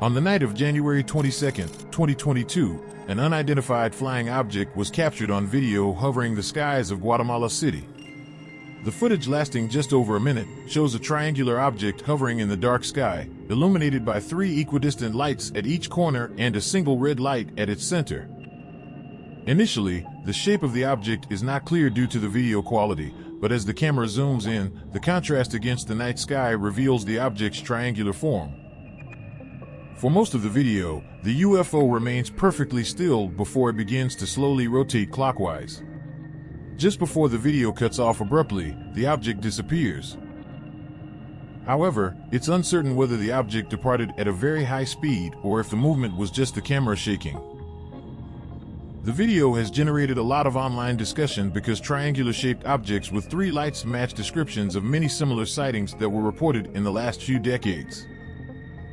On the night of January 22, 2022, an unidentified flying object was captured on video hovering the skies of Guatemala City. The footage, lasting just over a minute, shows a triangular object hovering in the dark sky, illuminated by three equidistant lights at each corner and a single red light at its center. Initially, the shape of the object is not clear due to the video quality, but as the camera zooms in, the contrast against the night sky reveals the object's triangular form. For most of the video, the UFO remains perfectly still before it begins to slowly rotate clockwise. Just before the video cuts off abruptly, the object disappears. However, it's uncertain whether the object departed at a very high speed or if the movement was just the camera shaking. The video has generated a lot of online discussion because triangular-shaped objects with three lights match descriptions of many similar sightings that were reported in the last few decades.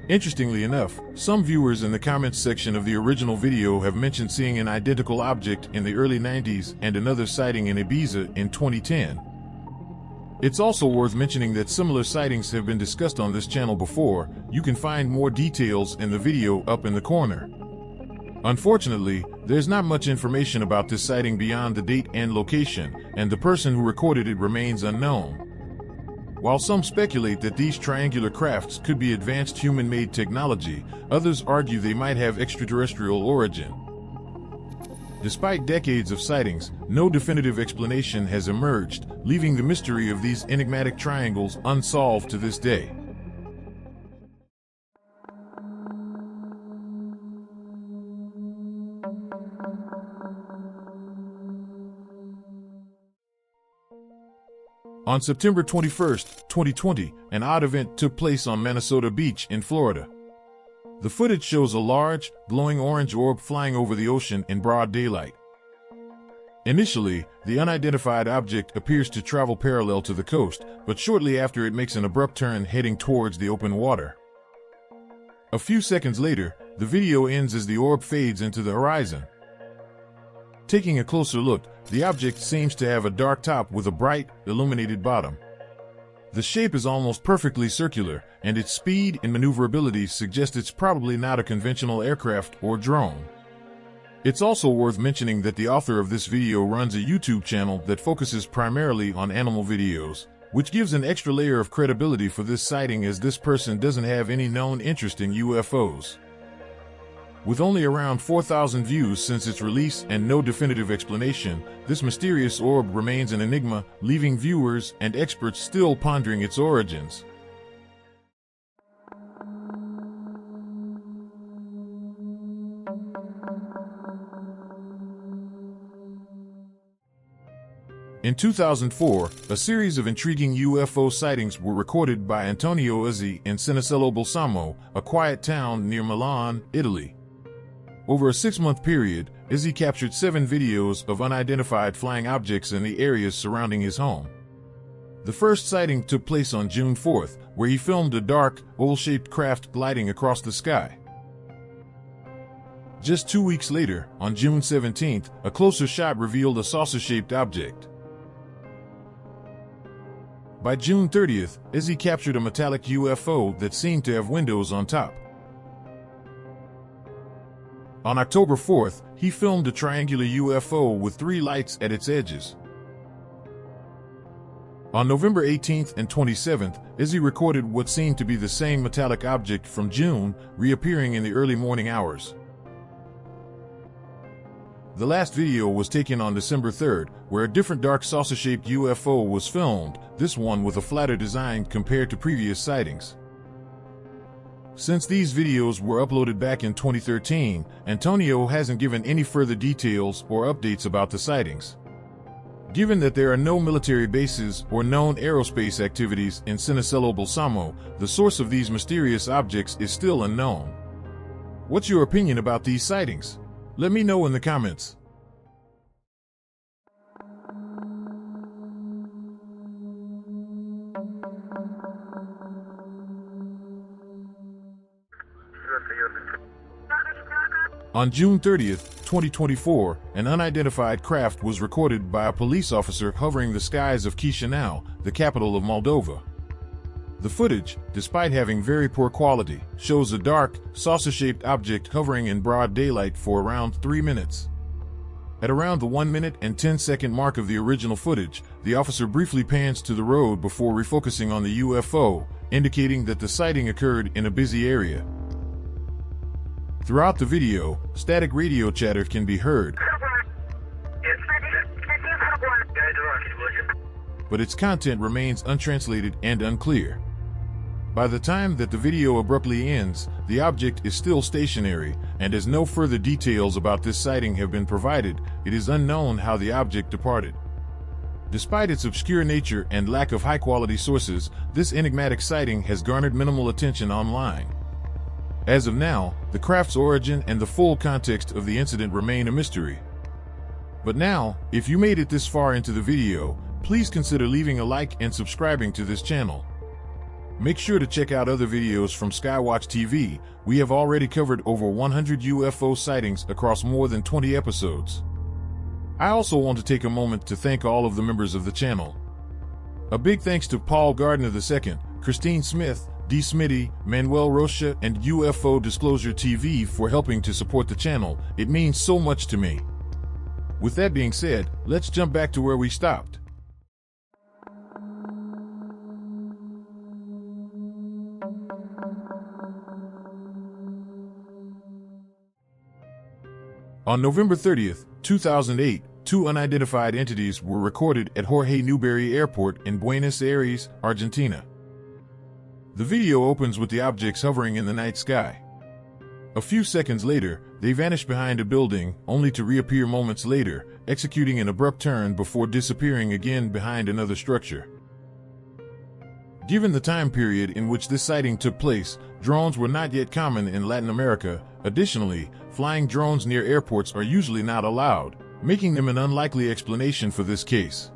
Interestingly enough, some viewers in the comments section of the original video have mentioned seeing an identical object in the early 90s and another sighting in Ibiza in 2010. It's also worth mentioning that similar sightings have been discussed on this channel before. You can find more details in the video up in the corner. Unfortunately, there's not much information about this sighting beyond the date and location, and the person who recorded it remains unknown. While some speculate that these triangular crafts could be advanced human-made technology, others argue they might have extraterrestrial origin. Despite decades of sightings, no definitive explanation has emerged, leaving the mystery of these enigmatic triangles unsolved to this day. On September 21, 2020, an odd event took place on Minnesota Beach in Florida. The footage shows a large, glowing orange orb flying over the ocean in broad daylight. Initially, the unidentified object appears to travel parallel to the coast, but shortly after it makes an abrupt turn heading towards the open water. A few seconds later, the video ends as the orb fades into the horizon. Taking a closer look, the object seems to have a dark top with a bright, illuminated bottom. The shape is almost perfectly circular, and its speed and maneuverability suggest it's probably not a conventional aircraft or drone. It's also worth mentioning that the author of this video runs a YouTube channel that focuses primarily on animal videos, which gives an extra layer of credibility for this sighting, as this person doesn't have any known interest in UFOs. With only around 4,000 views since its release and no definitive explanation, this mysterious orb remains an enigma, leaving viewers and experts still pondering its origins. In 2004, a series of intriguing UFO sightings were recorded by Antonio Izzi in Cinisello Balsamo, a quiet town near Milan, Italy. Over a 6-month period, Izzi captured 7 videos of unidentified flying objects in the areas surrounding his home. The first sighting took place on June 4th, where he filmed a dark, oval-shaped craft gliding across the sky. Just 2 weeks later, on June 17th, a closer shot revealed a saucer-shaped object. By June 30th, Izzi captured a metallic UFO that seemed to have windows on top. On October 4th, he filmed a triangular UFO with 3 lights at its edges. On November 18th and 27th, Izzi recorded what seemed to be the same metallic object from June, reappearing in the early morning hours. The last video was taken on December 3rd, where a different dark saucer-shaped UFO was filmed, this one with a flatter design compared to previous sightings. Since these videos were uploaded back in 2013, Antonio hasn't given any further details or updates about the sightings. Given that there are no military bases or known aerospace activities in Cinisello Balsamo, the source of these mysterious objects is still unknown. What's your opinion about these sightings? Let me know in the comments. On June 30th, 2024, an unidentified craft was recorded by a police officer hovering the skies of Chisinau, the capital of Moldova. The footage, despite having very poor quality, shows a dark, saucer-shaped object hovering in broad daylight for around 3 minutes. At around the 1 minute and 10-second mark of the original footage, the officer briefly pans to the road before refocusing on the UFO, indicating that the sighting occurred in a busy area. Throughout the video, static radio chatter can be heard, but its content remains untranslated and unclear. By the time that the video abruptly ends, the object is still stationary, and as no further details about this sighting have been provided, it is unknown how the object departed. Despite its obscure nature and lack of high-quality sources, this enigmatic sighting has garnered minimal attention online. As of now, the craft's origin and the full context of the incident remain a mystery. But now, if you made it this far into the video, please consider leaving a like and subscribing to this channel. Make sure to check out other videos from Skywatch TV. We have already covered over 100 UFO sightings across more than 20 episodes. I also want to take a moment to thank all of the members of the channel. A big thanks to Paul Gardner II, Christine Smith, D. Smitty, Manuel Rocha, and UFO Disclosure TV for helping to support the channel. It means so much to me. With that being said, let's jump back to where we stopped. On November 30th, 2008, two unidentified entities were recorded at Jorge Newbery Airport in Buenos Aires, Argentina. The video opens with the objects hovering in the night sky. A few seconds later, they vanish behind a building, only to reappear moments later, executing an abrupt turn before disappearing again behind another structure. Given the time period in which this sighting took place, drones were not yet common in Latin America. Additionally, flying drones near airports are usually not allowed, making them an unlikely explanation for this case.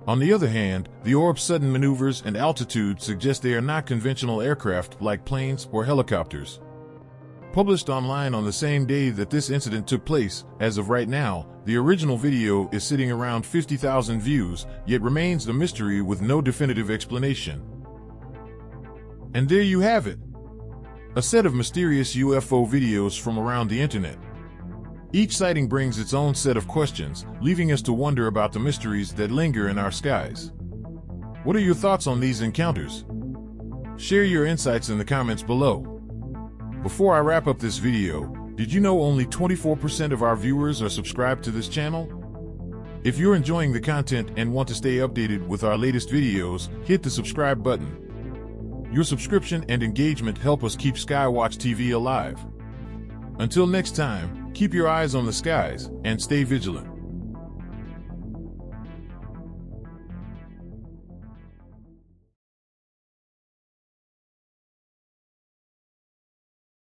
On the other hand, the orb's sudden maneuvers and altitude suggest they are not conventional aircraft like planes or helicopters. Published online on the same day that this incident took place, as of right now, the original video is sitting around 50,000 views, yet remains a mystery with no definitive explanation. And there you have it. A set of mysterious UFO videos from around the internet. Each sighting brings its own set of questions, leaving us to wonder about the mysteries that linger in our skies. What are your thoughts on these encounters? Share your insights in the comments below. Before I wrap up this video, did you know only 24% of our viewers are subscribed to this channel? If you're enjoying the content and want to stay updated with our latest videos, hit the subscribe button. Your subscription and engagement help us keep Skywatch TV alive. Until next time, keep your eyes on the skies and stay vigilant.